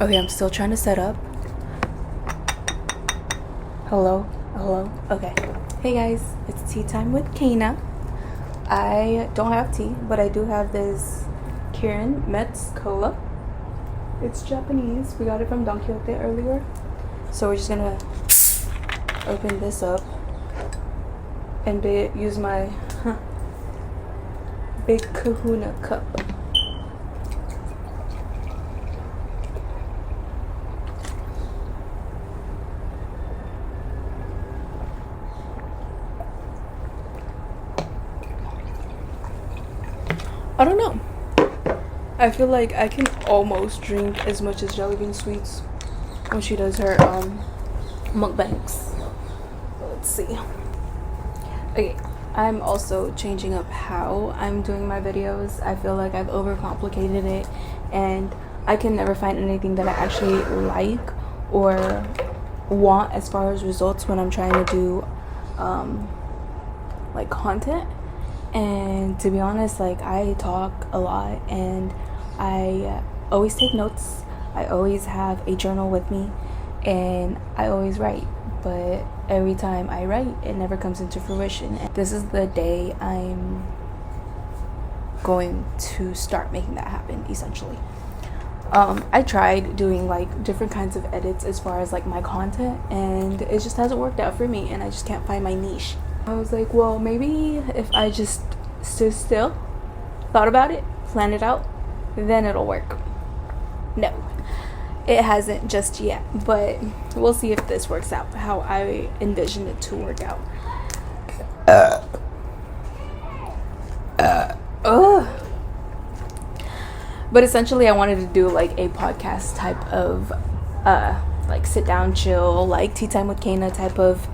Okay, I'm still trying to set up. Hello? Okay. Hey guys, it's tea time with Kaina. I don't have tea, but I do have this Kirin Metz Cola. It's Japanese. We got it from Don Quixote earlier. So we're just gonna open this up and use my big kahuna cup. I don't know. I feel like I can almost drink as much as Jelly Bean Sweets when she does her mukbangs. Let's see. Okay, I'm also changing up how I'm doing my videos. I feel like I've overcomplicated it and I can never find anything that I actually like or want as far as results when I'm trying to do like content. And to be honest, like, I talk a lot and I always take notes. I always have a journal with me and I always write, but every time I write it never comes into fruition. And this is the day I'm going to start making that happen, essentially. I tried doing like different kinds of edits as far as like my content, and it just hasn't worked out for me and I just can't find my niche. I was like, well, maybe if I just stood still, thought about it, planned it out, then it'll work. No, it hasn't just yet, but we'll see if this works out how I envisioned it to work out. But essentially I wanted to do like a podcast type of like sit down chill, like tea time with Kaina type of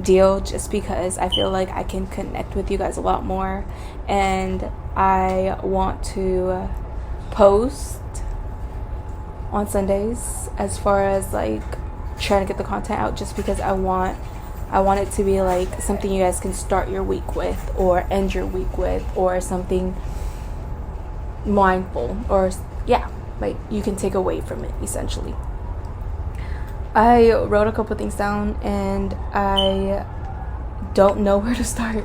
deal, just because I feel like I can connect with you guys a lot more, and I want to post on Sundays as far as like trying to get the content out, just because I want it to be like something you guys can start your week with or end your week with, or something mindful, or like you can take away from it essentially. I wrote a couple things down and I don't know where to start.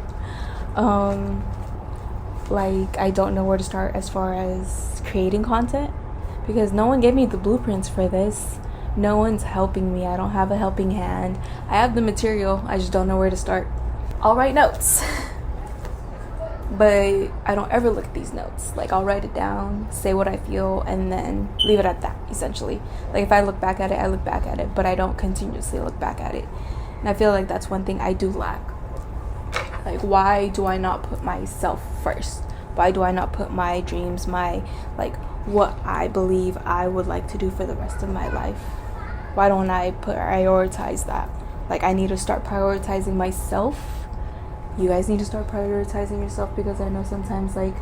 Like, I don't know where to start as far as creating content, because no one gave me the blueprints for this. No one's helping me. I don't have a helping hand. I have the material, I just don't know where to start. I'll write notes. But I don't ever look at these notes. Like, I'll write it down, say what I feel, and then leave it at that, essentially. Like, if I look back at it, I look back at it, but I don't continuously look back at it. And I feel like that's one thing I do lack. Like, why do I not put myself first? Why do I not put my dreams, my, like, what I believe I would like to do for the rest of my life? Why don't I prioritize that? Like, I need to start prioritizing myself. You guys need to start prioritizing yourself, because I know sometimes like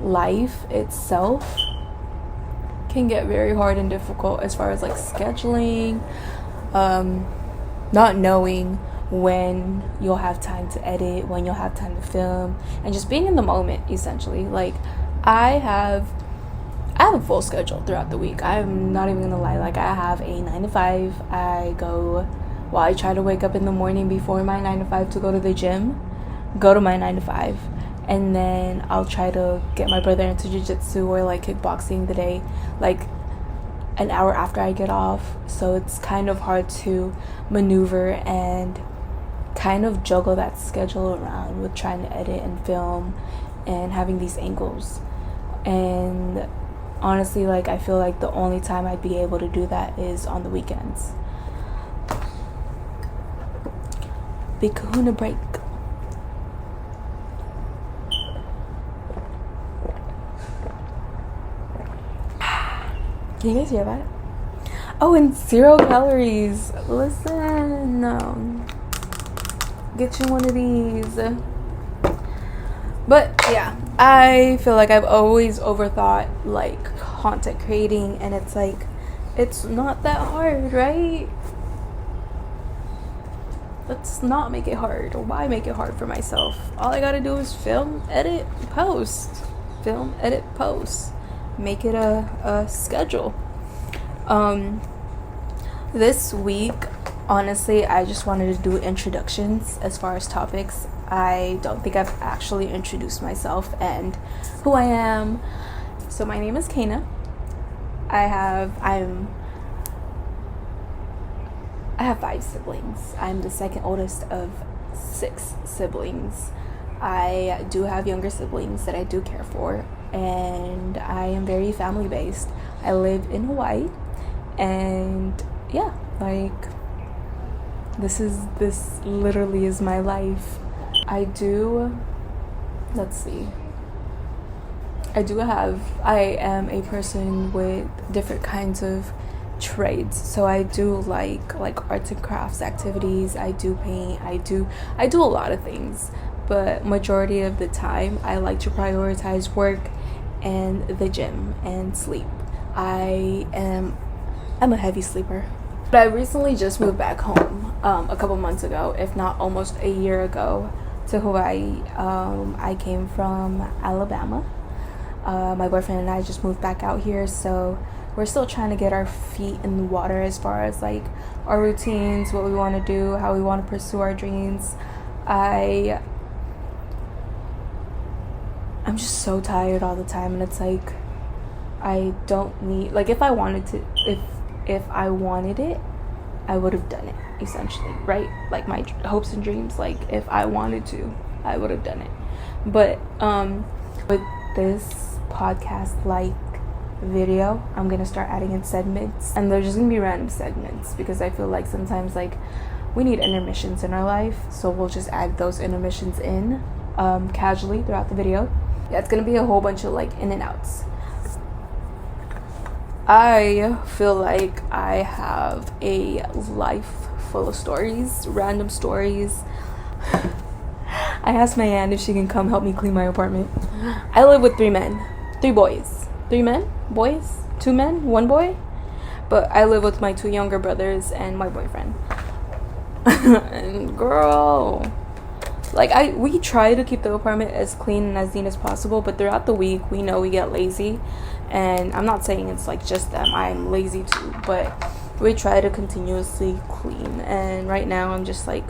life itself can get very hard and difficult as far as like scheduling, not knowing when you'll have time to edit, when you'll have time to film, and just being in the moment essentially. Like, I have a full schedule throughout the week. I'm not even gonna lie. Like, I have a 9 to 5. I try to wake up in the morning before my 9 to 5 to go to the gym, go to my 9 to 5, and then I'll try to get my brother into jiu-jitsu or like kickboxing the day, like an hour after I get off. So it's kind of hard to maneuver and kind of juggle that schedule around with trying to edit and film and having these angles. And honestly, like, I feel like the only time I'd be able to do that is on the weekends. Big kahuna break. Can you guys hear that? Oh, and 0 calories. Listen, get you one of these. But yeah, I feel like I've always overthought like content creating, and it's like, it's not that hard, right? Let's not make it hard. Or why make it hard for myself? All I gotta do is film, edit, post. Film, edit, post. Make it a schedule. This week, honestly, I just wanted to do introductions as far as topics. I don't think I've actually introduced myself and who I am. So my name is Kaina. I have 5 siblings. I'm the second oldest of 6 siblings. I do have younger siblings that I do care for, and I am very family based. I live in Hawaii, and yeah, like this literally is my life. I am a person with different kinds of trades. So I do like arts and crafts activities. I do paint. I do a lot of things, but majority of the time I like to prioritize work and the gym and sleep. I'm a heavy sleeper. But I recently just moved back home a couple months ago, if not almost a year ago, to Hawaii. I came from Alabama. My boyfriend and I just moved back out here, so we're still trying to get our feet in the water as far as like our routines, what we want to do, how we want to pursue our dreams. I'm just so tired all the time, and it's like I don't need, like, if I wanted it, I would have done it, essentially, right? Like my hopes and dreams, like if I wanted to, I would have done it. But with this podcast video, I'm gonna start adding in segments, and they're just gonna be random segments because I feel like sometimes like we need intermissions in our life, so we'll just add those intermissions in casually throughout the video. Yeah, it's gonna be a whole bunch of like in and outs. I feel like I have a life full of stories, random stories. I asked my aunt if she can come help me clean my apartment. I live with 3 boys. 3 men, boys, 2 men, 1 boy. But I live with my 2 younger brothers and my boyfriend. And girl, like we try to keep the apartment as clean and as neat as possible, but throughout the week we know we get lazy. And I'm not saying it's like just them, I'm lazy too, but we try to continuously clean. And right now I'm just like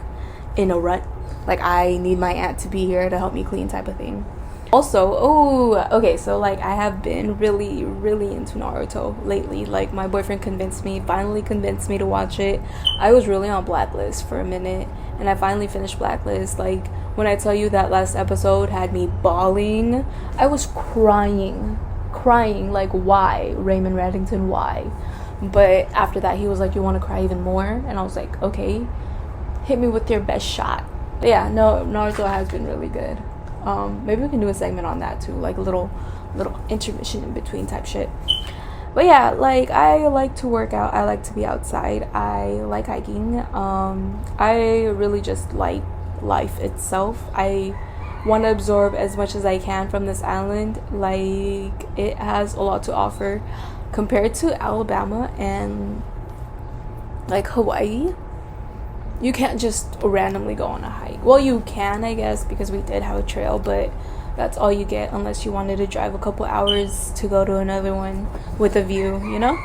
in a rut, like I need my aunt to be here to help me clean type of thing. Also, so like I have been really into Naruto lately. Like my boyfriend finally convinced me to watch it. I was really on Blacklist for a minute, and I finally finished Blacklist. Like when I tell you that last episode had me bawling, I was crying, like, why, Raymond Reddington, why? But after that he was like, you want to cry even more? And I was like, okay, hit me with your best shot. But yeah, no, Naruto has been really good. Maybe we can do a segment on that too, like a little intermission in between type shit. But yeah, like I like to work out, I like to be outside, I like hiking. I really just like life itself. I want to absorb as much as I can from this island. Like it has a lot to offer compared to Alabama and like Hawaii. You can't just randomly go on a hike. Well, you can, I guess, because we did have a trail, but that's all you get unless you wanted to drive a couple hours to go to another one with a view, you know?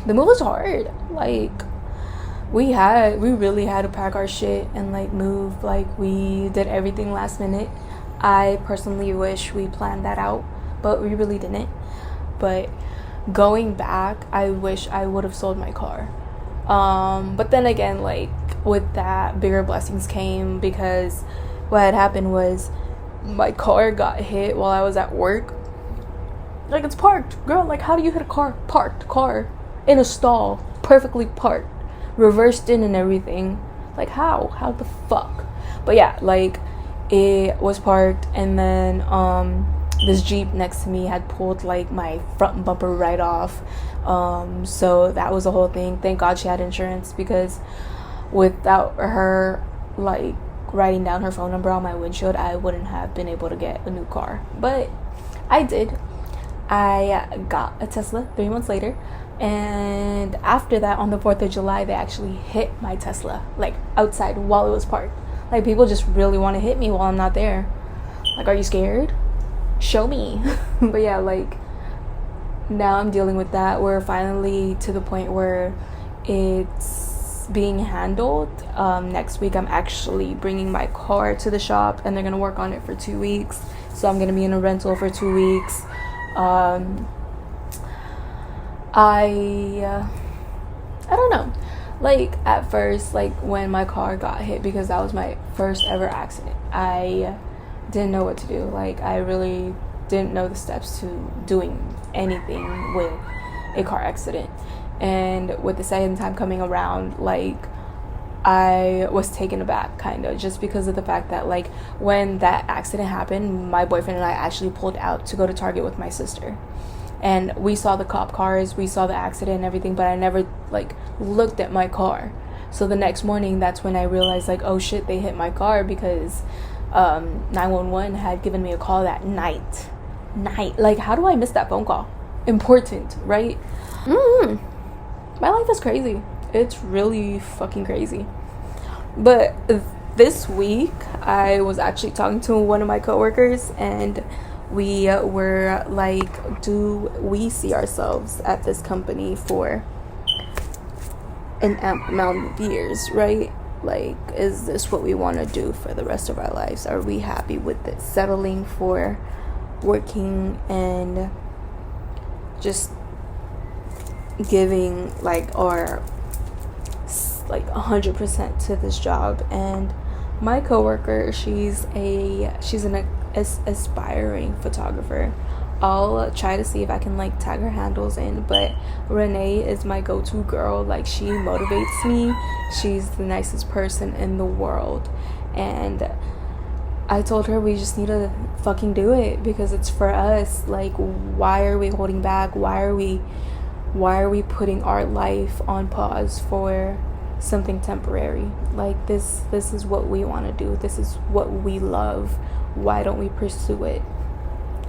The move was hard. Like we really had to pack our shit and like move. Like we did everything last minute. I personally wish we planned that out, but we really didn't. But going back, I wish I would have sold my car. But then again, like with that, bigger blessings came, because what had happened was my car got hit while I was at work. Like, it's parked, girl. Like, how do you hit a parked car in a stall, perfectly parked, reversed in and everything? Like, how the fuck? But yeah, like it was parked, and then this Jeep next to me had pulled like my front bumper right off. So that was the whole thing. Thank God she had insurance, because without her like writing down her phone number on my windshield, I wouldn't have been able to get a new car. But I did. I got a Tesla 3 months later, and after that, on the 4th of July, they actually hit my Tesla like outside while it was parked. Like, people just really want to hit me while I'm not there. Like, are you scared? Show me. But yeah, like now I'm dealing with that. We're finally to the point where it's being handled. Next week I'm actually bringing my car to the shop and they're gonna work on it for 2 weeks, so I'm gonna be in a rental for 2 weeks. I don't know, like at first, like when my car got hit, because that was my first ever accident, I didn't know what to do. Like I really didn't know the steps to doing anything with a car accident. And with the second time coming around, like I was taken aback kind of, just because of the fact that like when that accident happened, my boyfriend and I actually pulled out to go to Target with my sister, and we saw the cop cars, we saw the accident and everything, but I never like looked at my car. So the next morning, that's when I realized like, oh shit, they hit my car, because 911 had given me a call that night. Like, how do I miss that phone call? Important, right? My life is crazy. It's really fucking crazy. But this week I was actually talking to one of my coworkers, and we were like, do we see ourselves at this company for an amount of years, right? Like, is this what we want to do for the rest of our lives? Are we happy with it, settling for working and just giving like our like 100% to this job? And my coworker, she's an aspiring photographer. I'll try to see if I can like tag her handles in, but Renee is my go-to girl. Like, she motivates me. She's the nicest person in the world, and I told her we just need to fucking do it, because it's for us. Like, why are we holding back? Why are we putting our life on pause for something temporary? Like, this is what we want to do. This is what we love. Why don't we pursue it?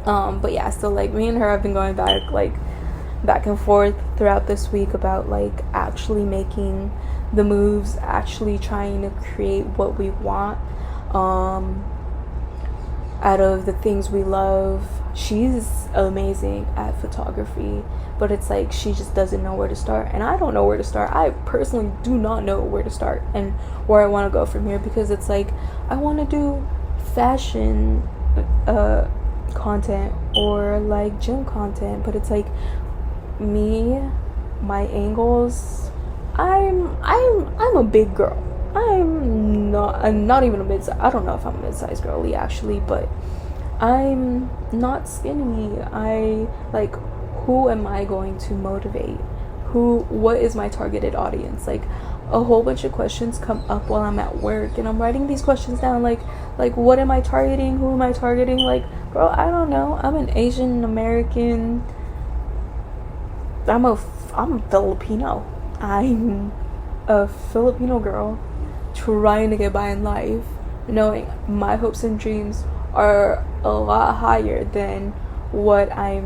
But yeah, so like me and her have been going back and forth throughout this week about like actually making the moves, actually trying to create what we want out of the things we love. She's amazing at photography, but it's like she just doesn't know where to start, and I don't know where to start. I personally do not know where to start and where I want to go from here, because it's like I want to do fashion content or like gym content, but it's like me, my angles, I'm a big girl. I'm not even a mid-size. I don't know if I'm a mid-size girly actually, but I'm not skinny. I like, who am I going to motivate? What is my targeted audience? Like, a whole bunch of questions come up while I'm at work, and I'm writing these questions down, like what am I targeting? Who am I targeting? Like, girl, I don't know. I'm an Asian American. I'm Filipino. I'm a Filipino girl trying to get by in life, knowing my hopes and dreams are a lot higher than what I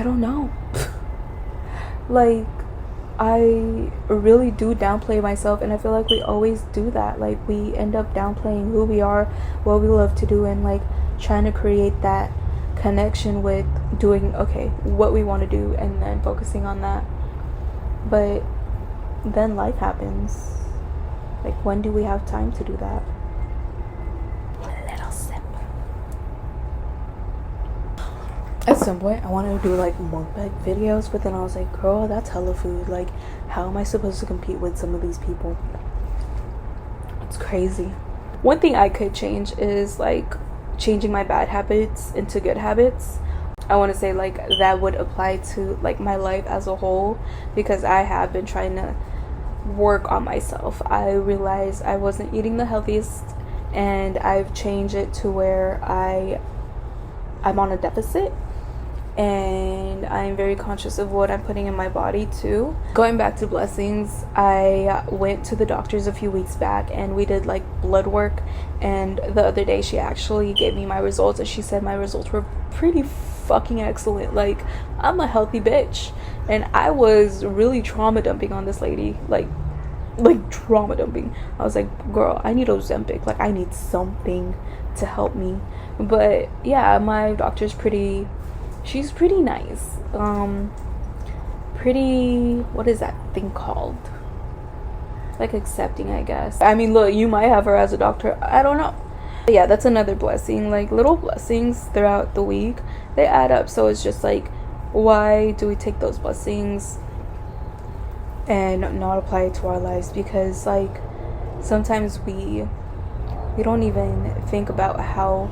don't know. Like, I really do downplay myself, and I feel like we always do that. Like, we end up downplaying who we are, what we love to do, and like trying to create that connection with doing what we want to do, and then focusing on that. But then life happens. Like, when do we have time to do that? At some point, I wanted to do like mukbang videos, but then I was like, girl, that's hella food. Like, how am I supposed to compete with some of these people? It's crazy. One thing I could change is like changing my bad habits into good habits. I want to say like that would apply to like my life as a whole, because I have been trying to work on myself. I realized I wasn't eating the healthiest, and I've changed it to where I'm on a deficit, and I'm very conscious of what I'm putting in my body too. Going back to blessings, I went to the doctors a few weeks back, and we did like blood work, and the other day she actually gave me my results, and she said my results were pretty fucking excellent. Like, I'm a healthy bitch, and I was really trauma dumping on this lady, like trauma dumping. I was like, girl, I need Ozempic. Like, I need something to help me. But yeah, my doctor's she's pretty nice. Pretty, what is that thing called? Like accepting, I guess. I mean, look, you might have her as a doctor, I don't know. But yeah, that's another blessing. Like, little blessings throughout the week, they add up. So it's just like, why do we take those blessings and not apply it to our lives? Because like sometimes we don't even think about how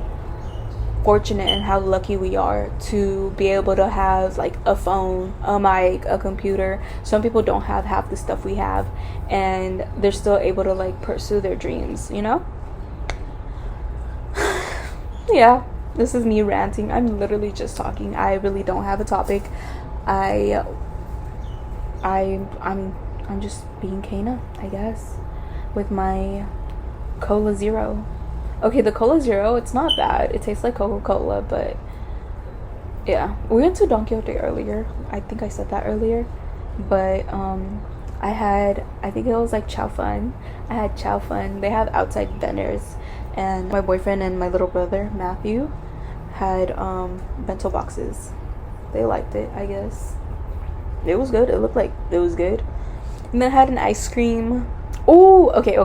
fortunate and how lucky we are to be able to have like a phone, a mic, a computer. Some people don't have half the stuff we have, and they're still able to like pursue their dreams, you know? Yeah, this is me ranting. I'm literally just talking. I really don't have a topic. I'm just being Kaina, I guess, with my Cola Zero. Okay, the Cola Zero, it's not bad. It tastes like Coca-Cola, but yeah. We went to Don Quixote earlier. I think I said that earlier. But I think it was like Chow Fun. I had Chow Fun. They have outside vendors. And my boyfriend and my little brother, Matthew, had bento boxes. They liked it, I guess. It was good. It looked like it was good. And then I had an ice cream. Oh, okay.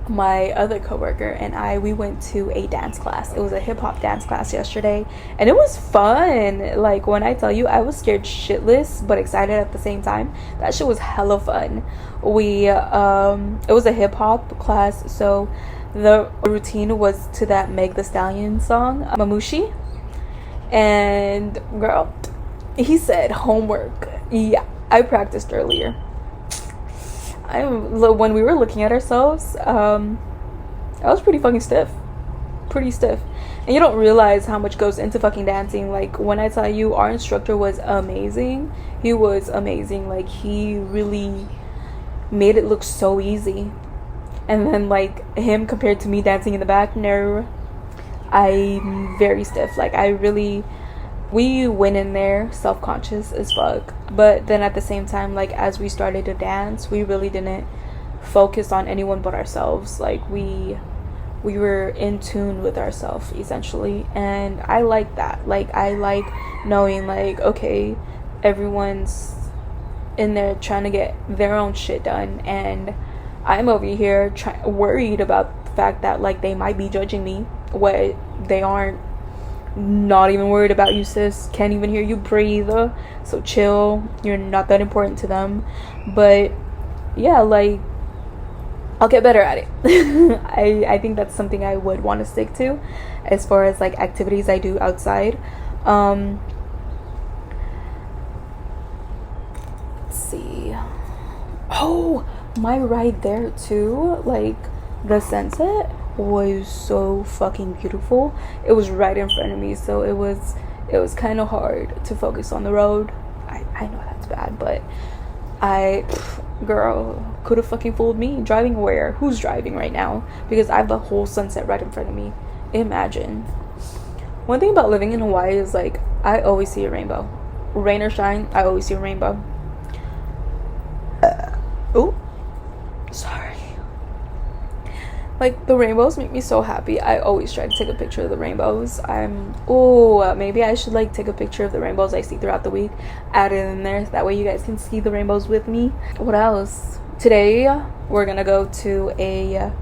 My other coworker and we went to a dance class. It was a hip-hop dance class yesterday, and it was fun. Like, when I tell you, I was scared shitless but excited at the same time. That shit was hella fun. It was a hip-hop class, so the routine was to that Meg Thee Stallion song, Mamushi. And girl, he said homework. Yeah, I practiced earlier. When we were looking at ourselves, I was pretty fucking stiff. And you don't realize how much goes into fucking dancing. Like, when I tell you, our instructor was amazing. He was amazing. Like, he really made it look so easy. And then, like, him compared to me dancing in the back, no, I'm very stiff. Like, we went in there self-conscious as fuck, but then at the same time, like, as we started to dance, we really didn't focus on anyone but ourselves. Like, we were in tune with ourselves, essentially, and I like that. Like, I like knowing, like, okay, everyone's in there trying to get their own shit done, and I'm over here worried about the fact that, like, they might be judging me. What they aren't. Not even worried about you, sis. Can't even hear you breathe, so chill. You're not that important to them. But yeah, like, I'll get better at it. I think that's something I would want to stick to as far as like activities I do outside. Let's see. Oh, my ride there too, like, the sunset was so fucking beautiful. It was right in front of me, so it was kind of hard to focus on the road. I know that's bad, but girl, could have fucking fooled me. Driving where? Who's driving right now? Because I have the whole sunset right in front of me. Imagine. One thing about living in Hawaii is, like, I always see a rainbow. Rain or shine, I always see a rainbow. Oh, sorry. Like, the rainbows make me so happy. I always try to take a picture of the rainbows. Maybe I should, like, take a picture of the rainbows I see throughout the week, add it in there. That way you guys can see the rainbows with me. What else? Today, we're gonna go to a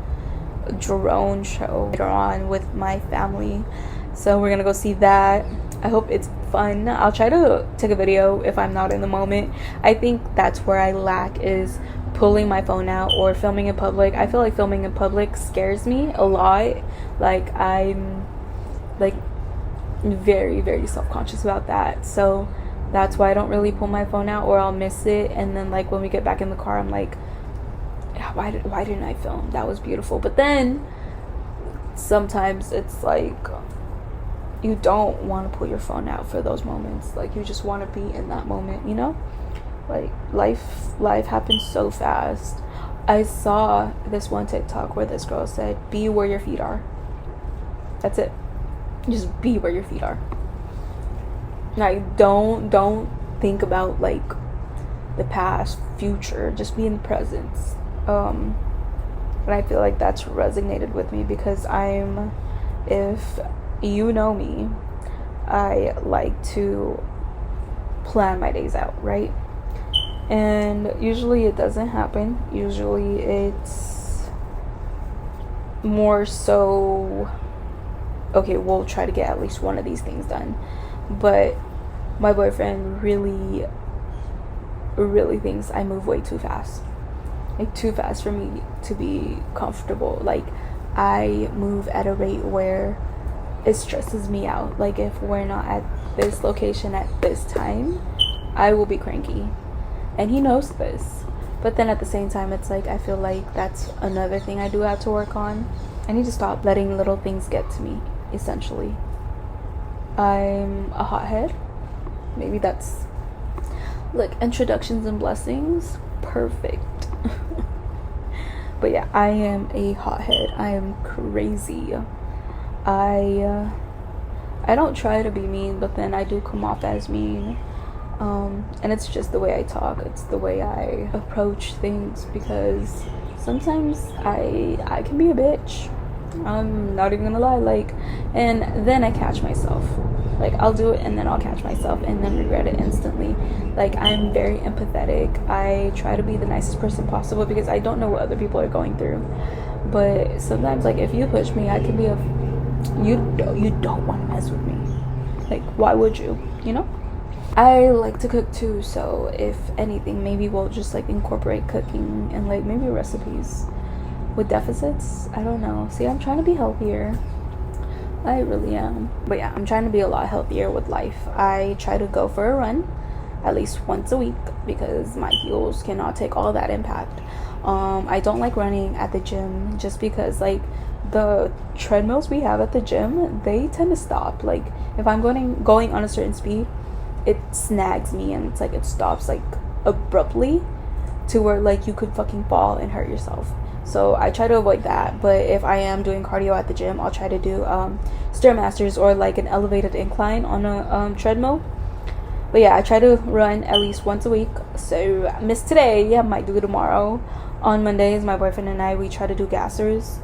drone show later on with my family. So we're gonna go see that. I hope it's fun. I'll try to take a video if I'm not in the moment. I think that's where I lack, is pulling my phone out or filming in public. I feel like filming in public scares me a lot. Like, I'm like very, very self-conscious about that. So that's why I don't really pull my phone out, or I'll miss it. And then, like, when we get back in the car, I'm like, why didn't I film? That was beautiful. But then sometimes it's like, you don't want to pull your phone out for those moments. Like, you just want to be in that moment, you know? Like, life happens so fast. I saw this one TikTok where this girl said, be where your feet are. That's it. Just be where your feet are. Like, don't think about, like, the past, future. Just be in the present. And I feel like that's resonated with me because if you know me, I like to plan my days out, right? And usually it doesn't happen. Usually it's more so, okay, we'll try to get at least one of these things done. But my boyfriend really thinks I move way too fast. Like, too fast for me to be comfortable. Like, I move at a rate where it stresses me out. Like, if we're not at this location at this time, I will be cranky. And he knows this. But then at the same time, it's like, I feel like that's another thing I do have to work on. I need to stop letting little things get to me, essentially. I'm a hothead. Maybe that's, look, introductions and blessings. Perfect. But yeah, I am a hothead. I am crazy. I don't try to be mean, but then I do come off as mean. And it's just the way I talk. It's the way I approach things, because sometimes I can be a bitch. I'm not even gonna lie. Like, and then I catch myself. Like, I'll do it and then I'll catch myself and then regret it instantly. Like, I'm very empathetic. I try to be the nicest person possible because I don't know what other people are going through. But sometimes, like, if you push me, I can be you don't want to mess with me. Like, why would you? You know? I like to cook too, so if anything, maybe we'll just like incorporate cooking and like maybe recipes with deficits. I don't know. See, I'm trying to be healthier. I really am. But yeah, I'm trying to be a lot healthier with life. I try to go for a run at least once a week because my heels cannot take all that impact. I don't like running at the gym just because like the treadmills we have at the gym, they tend to stop. Like, if I'm going on a certain speed, it snags me and it's like it stops like abruptly to where like you could fucking fall and hurt yourself. So I try to avoid that. But if I am doing cardio at the gym, I'll try to do stairmasters or like an elevated incline on a treadmill. But yeah, I try to run at least once a week. So I missed today. Yeah, might do it tomorrow. On Mondays, my boyfriend and I, we try to do gassers.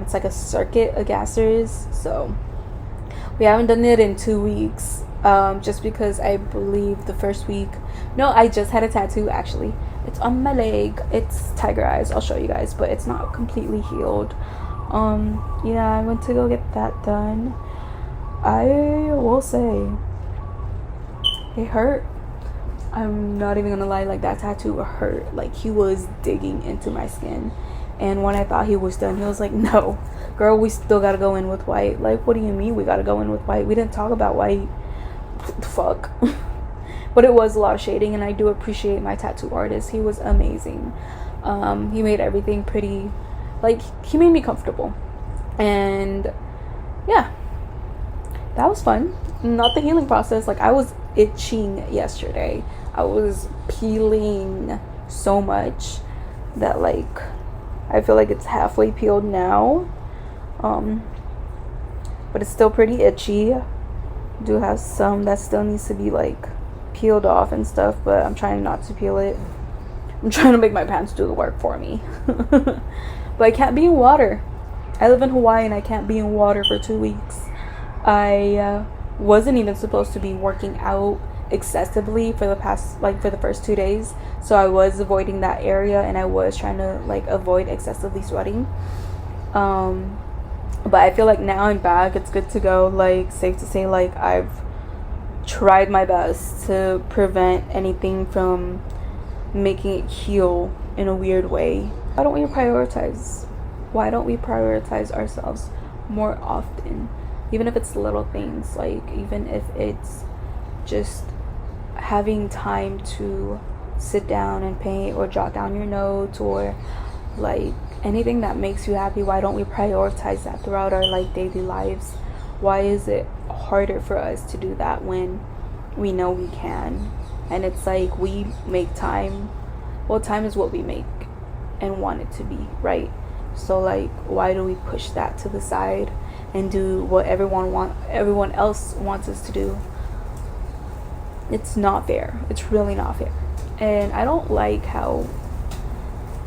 It's like a circuit of gassers. So we haven't done it in 2 weeks. Just because I believe the first week, no, I just had a tattoo. Actually, it's on my leg. It's tiger eyes. I'll show you guys, but it's not completely healed. Yeah, I went to go get that done. I will say it hurt. I'm not even gonna lie, like that tattoo hurt. Like, he was digging into my skin, and when I thought he was done, he was like, no girl, we still gotta go in with white. Like, what do you mean we gotta go in with white? We didn't talk about white. Fuck. But it was a lot of shading, and I do appreciate my tattoo artist. He was amazing. He made everything pretty, like, he made me comfortable. And yeah, that was fun. Not the healing process. Like, I was itching yesterday. I was peeling so much that like I feel like it's halfway peeled now. But it's still pretty itchy. Do have some that still needs to be like peeled off and stuff, but I'm trying not to peel it. I'm trying to make my pants do the work for me. But I can't be in water. I live in Hawaii and I can't be in water for 2 weeks. I wasn't even supposed to be working out excessively for the first 2 days, so I was avoiding that area and I was trying to like avoid excessively sweating. But I feel like now I'm back. It's good to go. Like, safe to say, like, I've tried my best to prevent anything from making it heal in a weird way. Why don't we prioritize? Why don't we prioritize ourselves more often? Even if it's little things, like even if it's just having time to sit down and paint or jot down your notes or like anything that makes you happy. Why don't we prioritize that throughout our like daily lives? Why is it harder for us to do that when we know we can? And it's like we make time. Well, time is what we make and want it to be, right? So like, why do we push that to the side and do what everyone else wants us to do? It's not fair. It's really not fair. And I don't like how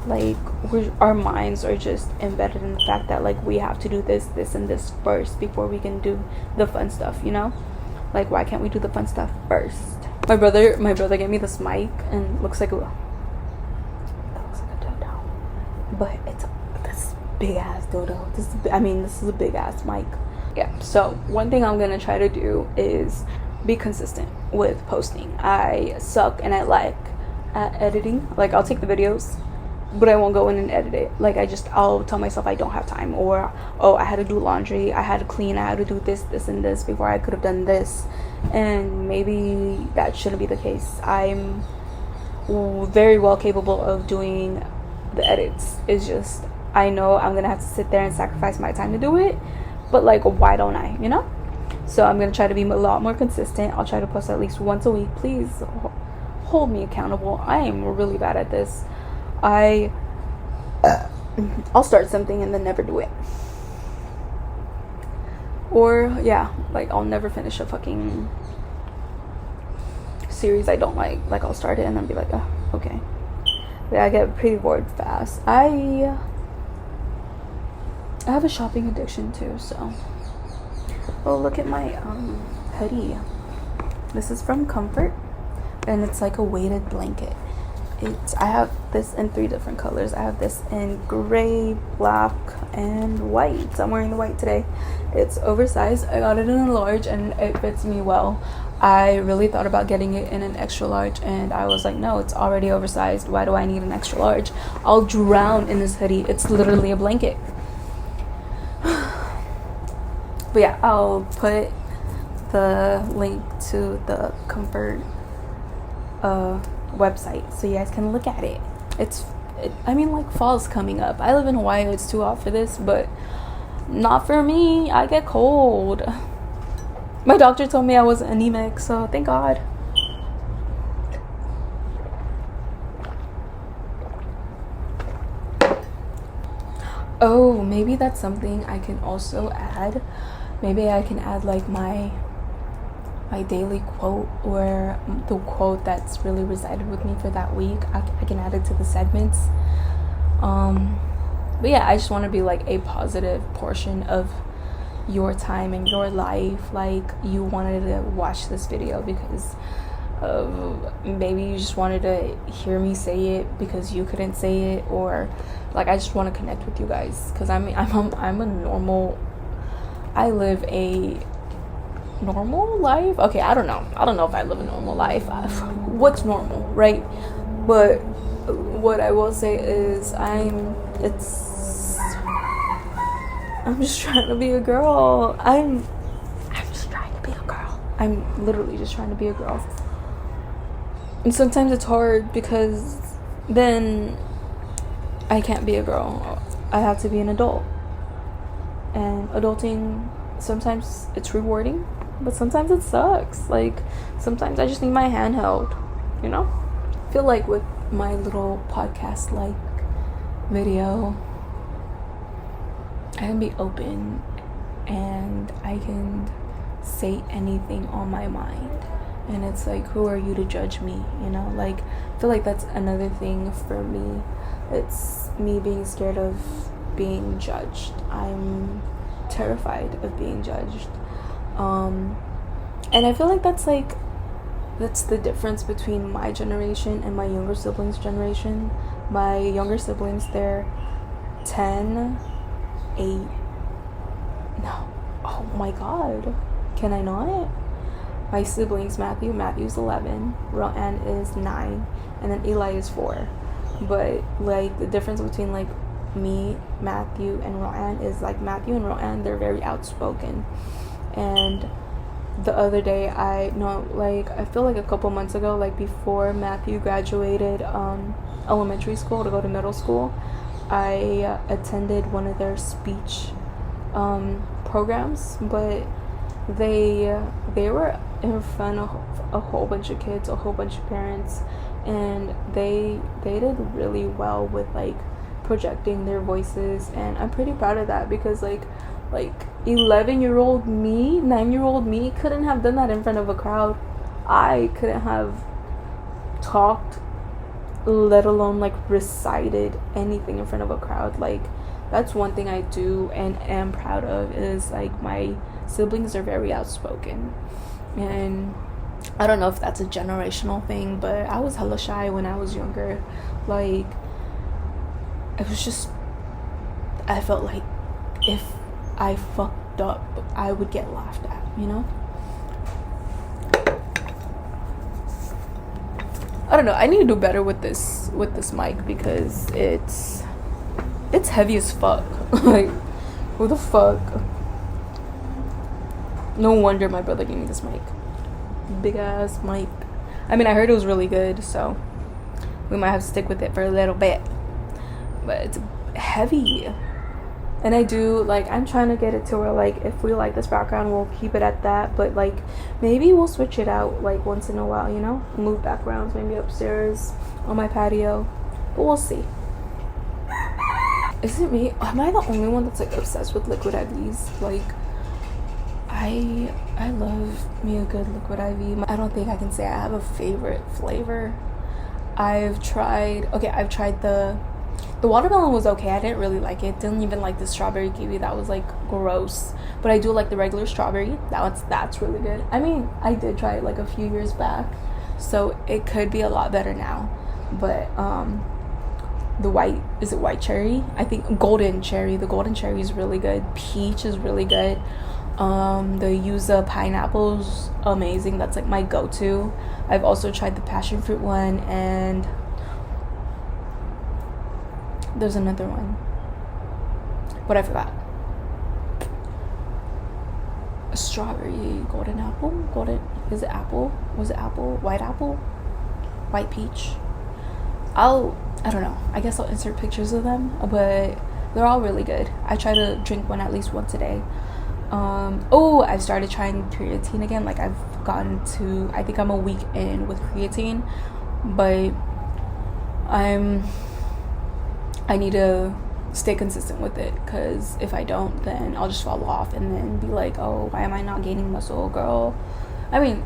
like our minds are just embedded in the fact that like we have to do this and this first before we can do the fun stuff, you know? Like, why can't we do the fun stuff first? My brother gave me this mic, and it looks like a dodo, but it's this big ass dodo. This is a big ass mic. Yeah, so one thing I'm gonna try to do is be consistent with posting. I suck and I lack at editing. Like, I'll take the videos, but I won't go in and edit it. Like, I'll tell myself I don't have time, or oh, I had to do laundry, I had to clean, I had to do this and this before I could have done this. And maybe that shouldn't be the case. I'm very well capable of doing the edits. It's just, I know I'm gonna have to sit there and sacrifice my time to do it, but like, why don't I, you know? So I'm gonna try to be a lot more consistent. I'll try to post at least once a week. Please hold me accountable. I am really bad at this. I'll start something and then never do it. Or yeah, like, I'll never finish a fucking series I don't like. Like, I'll start it and then be like, oh, okay. Yeah, I get pretty bored fast. I have a shopping addiction too, so. Oh, look at my hoodie. This is from Comfort, and it's like a weighted blanket. I have this in 3 different colors. I have this in gray, black, and white. I'm wearing the white today. It's oversized. I got it in a large and it fits me well. I really thought about getting it in an extra large, and I was like, no, it's already oversized. Why do I need an extra large? I'll drown in this hoodie. It's literally a blanket. But yeah, I'll put the link to the Comfort website so you guys can look at it. Like, fall's coming up. I live in Hawaii. It's too hot for this, but not for me. I get cold. My doctor told me I was anemic, so thank God. Oh, maybe that's something I can also add. Maybe I can add like my daily quote, or the quote that's really resided with me for that week. I can add it to the segments. But yeah, I just want to be like a positive portion of your time and your life. Like, you wanted to watch this video because maybe you just wanted to hear me say it because you couldn't say it, or like, I just want to connect with you guys because I live a normal life. Okay, I don't know if I live a normal life. What's normal, right? But what I will say is I'm just trying to be a girl. I'm just trying to be a girl. I'm literally just trying to be a girl. And sometimes it's hard because then I can't be a girl. I have to be an adult. And adulting, sometimes it's rewarding, but sometimes it sucks. Like, sometimes I just need my hand held, you know? I feel like with my little podcast like video, I can be open and I can say anything on my mind. And it's like, who are you to judge me, you know? Like, I feel like that's another thing for me. It's me being scared of being judged. I'm terrified of being judged. And I feel like that's the difference between my generation and my younger siblings' generation. My younger siblings, they're 10, 8, no, oh my god, can I not? My siblings, Matthew's 11, Rowan is 9, and then Eli is 4. But like, the difference between like me, Matthew, and Rowan is like, Matthew and Rowan, they're very outspoken. And the other day, I feel like a couple months ago, like before Matthew graduated elementary school to go to middle school, I attended one of their speech programs, but they were in front of a whole bunch of kids, a whole bunch of parents, and they did really well with like projecting their voices, and I'm pretty proud of that, because like 11-year-old me, 9-year-old me couldn't have done that in front of a crowd. I couldn't have talked let alone like recited anything in front of a crowd. Like, that's one thing I do and am proud of, is like my siblings are very outspoken. And I don't know if that's a generational thing, but I was hella shy when I was younger. Like, it was just, I felt like if I fucked up, I would get laughed at, you know? I don't know. I need to do better with this mic, because it's heavy as fuck. Like, who the fuck? No wonder my brother gave me this mic. Big ass mic. I mean, I heard it was really good, so we might have to stick with it for a little bit. But it's heavy. And I do, like, I'm trying to get it to where, like, if we like this background, we'll keep it at that. But, like, maybe we'll switch it out, like, once in a while, you know? Move backgrounds, maybe upstairs on my patio. But we'll see. Is it me? Am I the only one that's, like, obsessed with liquid IVs? Like, I love me a good liquid IV. I don't think I can say I have a favorite flavor. I've tried the watermelon was okay. I didn't really like it. Didn't even like the strawberry kiwi. That was like gross. But I do like the regular strawberry. That's really good. I mean, I did try it like a few years back, so it could be a lot better now. But the white cherry? I think golden cherry. The golden cherry is really good. Peach is really good. The yuzu pineapple's amazing. That's like my go-to. I've also tried the passion fruit one, and there's another one, but I forgot. A strawberry, golden apple, is it apple? Was it apple? White apple? White peach? I don't know. I guess I'll insert pictures of them, but they're all really good. I try to drink one at least once a day. I've started trying creatine again. Like, I think I'm a week in with creatine, but I need to stay consistent with it, because if I don't, then I'll just fall off and then be like, oh, why am I not gaining muscle, girl? I mean,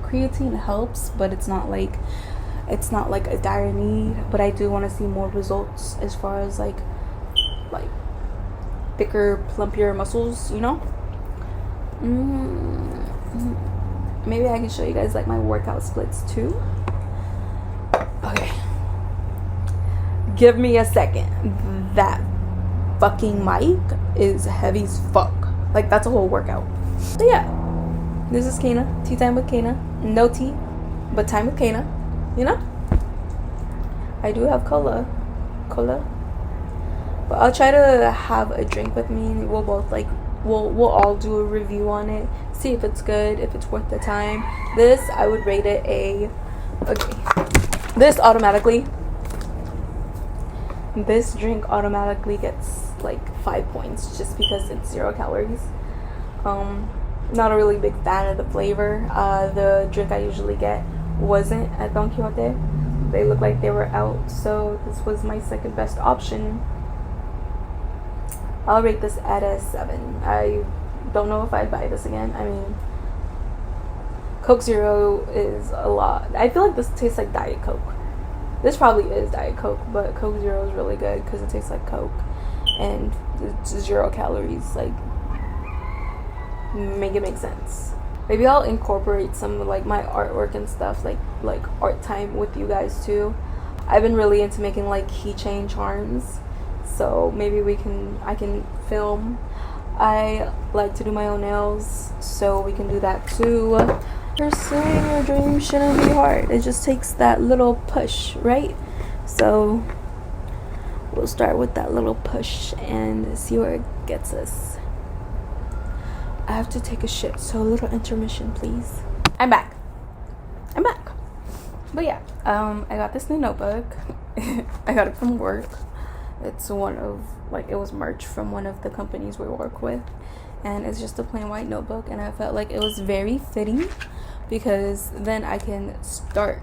creatine helps, but it's not like a dire need. But I do want to see more results as far as like thicker, plumpier muscles, you know? Maybe I can show you guys like my workout splits too. Okay, give me a second. That fucking mic is heavy as fuck. Like, that's a whole workout. So yeah, this is Kaina. Tea time with Kaina. No tea, but time with Kaina, you know? I do have cola, but I'll try to have a drink with me. We'll both we'll all do a review on it, see if it's good, if it's worth the time. This, I would rate it this drink automatically gets like 5 points, just because it's 0 calories. Not a really big fan of the flavor. The drink I usually get wasn't at Don Quixote. They looked like they were out, so this was my second best option. I'll rate this at a 7. I don't know if I'd buy this again. I mean, Coke Zero is a lot. I feel like this tastes like Diet Coke. This probably is Diet Coke, but Coke Zero is really good because it tastes like Coke and it's 0 calories. Like, make it make sense. Maybe I'll incorporate some of like my artwork and stuff, like art time with you guys too. I've been really into making like keychain charms, so maybe I can film. I like to do my own nails, so we can do that too. Pursuing your dream shouldn't be hard. It just takes that little push, right? So we'll start with that little push and see where it gets us. I have to take a shit, so a little intermission, please. I'm back. But yeah, I got this new notebook. I got it from work. It's it was merch from one of the companies we work with, and it's just a plain white notebook, and I felt like it was very fitting because then I can start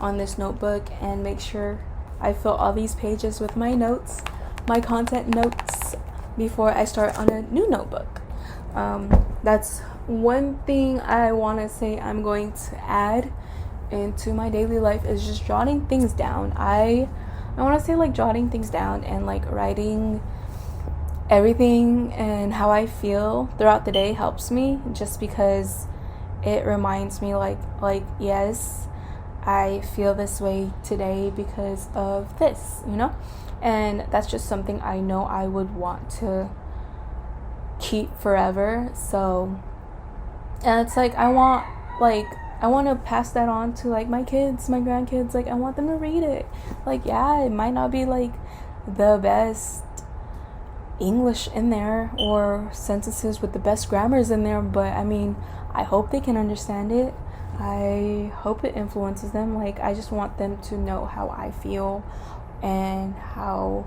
on this notebook and make sure I fill all these pages with my notes, my content notes, before I start on a new notebook. That's one thing I want to say I'm going to add into my daily life is just jotting things down. I want to say like jotting things down and like writing everything and how I feel throughout the day helps me, just because it reminds me like yes, I feel this way today because of this, and that's just something I know I would want to keep forever. So, and it's like I want to pass that on to like my kids, my grandkids. Like I want them to read it. Like, yeah, it might not be like the best English in there or sentences with the best grammars in there, but I mean, I hope they can understand it. I hope it influences them. Like, I just want them to know how I feel and how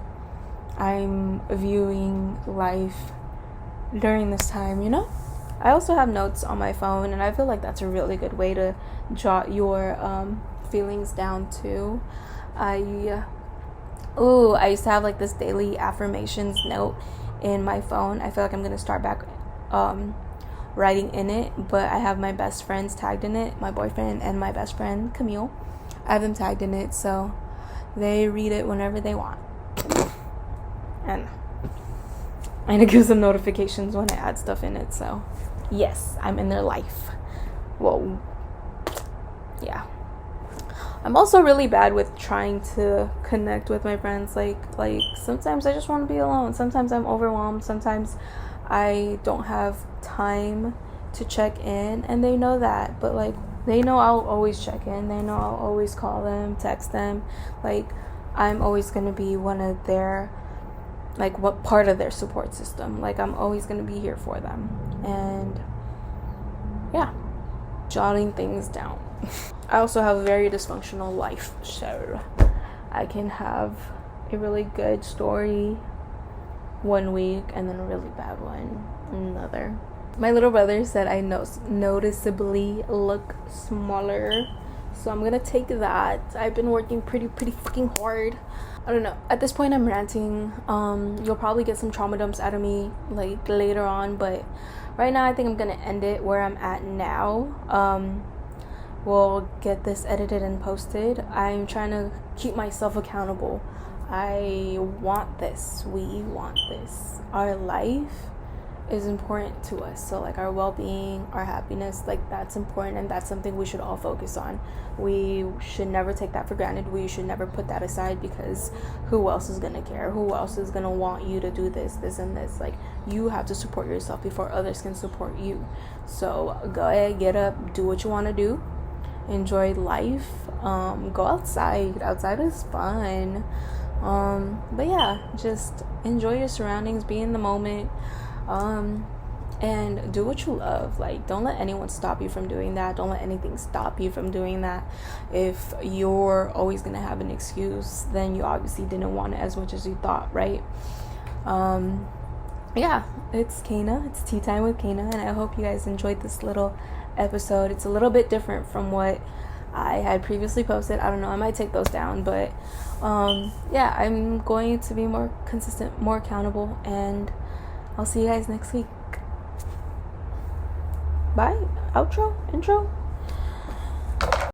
I'm viewing life during this time, I also have notes on my phone, and I feel like that's a really good way to jot your feelings down too. I used to have like this daily affirmations note in my phone. I feel like I'm gonna start back writing in it, but I have my best friends tagged in it, my boyfriend and my best friend Camille. I have them tagged in it, so they read it whenever they want, and it gives them notifications when I add stuff in it. So yes, I'm in their life. Well, yeah. I'm also really bad with trying to connect with my friends. Like sometimes I just want to be alone. Sometimes I'm overwhelmed. Sometimes I don't have time to check in, and they know that. But like, they know I'll always check in. They know I'll always call them, text them. Like, I'm always going to be one of their, like, what part of their support system. Like, I'm always going to be here for them. And yeah, jotting things down. I also have a very dysfunctional life, so I can have a really good story one week and then a really bad one another. My little brother said I noticeably look smaller, so I'm gonna take that. I've been working pretty fucking hard. I don't know. At this point, I'm ranting. You'll probably get some trauma dumps out of me like later on, but right now I think I'm gonna end it where I'm at now. We'll get this edited and posted. I'm trying to keep myself accountable. I want this. We want this. Our life is important to us. So like our well-being, our happiness, like that's important, and that's something we should all focus on. We should never take that for granted. We should never put that aside, because who else is gonna care? Who else is gonna want you to do this and this? Like, you have to support yourself before others can support you. So go ahead, get up, do what you want to do. Enjoy life. Go outside is fun. But yeah, just enjoy your surroundings, be in the moment, and do what you love. Like, don't let anyone stop you from doing that. Don't let anything stop you from doing that. If you're always gonna have an excuse, then you obviously didn't want it as much as you thought, right? Yeah, it's Kaina. It's Tea Time with Kaina, and I hope you guys enjoyed this little episode. It's a little bit different from what I had previously posted. I don't know, I might take those down, but yeah, I'm going to be more consistent, more accountable, and I'll see you guys next week. Bye. Outro, intro.